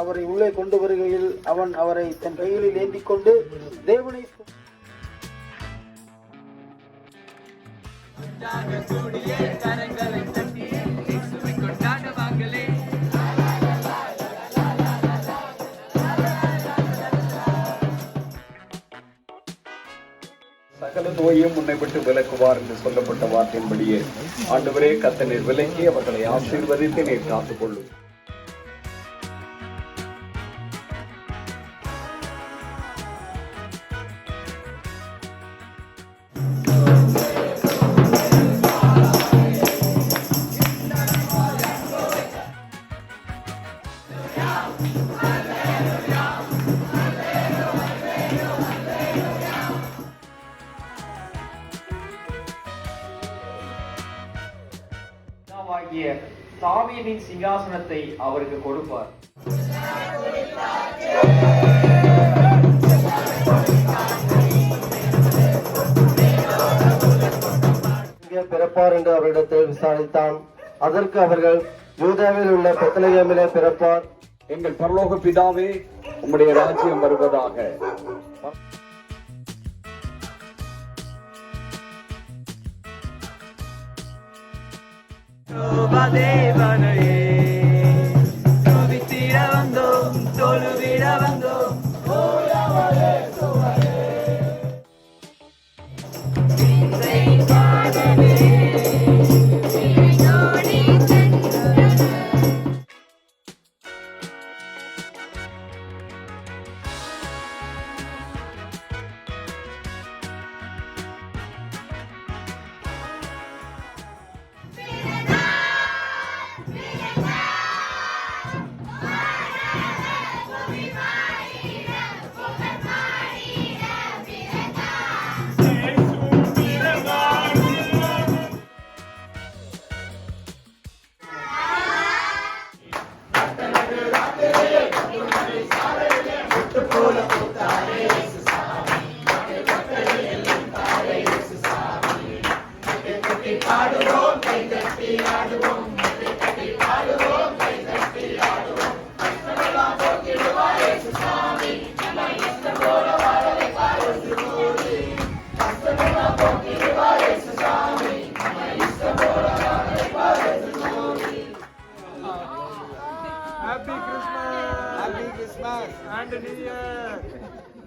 அவரை உள்ளே கொண்டு வருகையில் அவன் அவரை தன் கைகளில் ஏந்திக் கொண்டு தேவனை சகல நோயும் உன்னை விட்டு விலக்குவார் என்று சொல்லப்பட்ட வார்த்தையின்படியே ஆண்டவரே கர்த்தர் விலக்கி அவர்களை ஆசீர்வதித்து நீர் காத்துக் கொள்ளும். தாவீதின் சிங்காசனத்தை அவருக்கு கொடுப்பார். பிறப்பார் என்று அவரிடத்தில் விசாரித்தான். அதற்கு அவர்கள், யூதாவில் உள்ள பெத்லகேமிலே பிறப்பார். எங்கள் பரலோக பிதாவே, உம்முடைய ராஜ்யம் வருவதாக. Happy Christmas and New Year.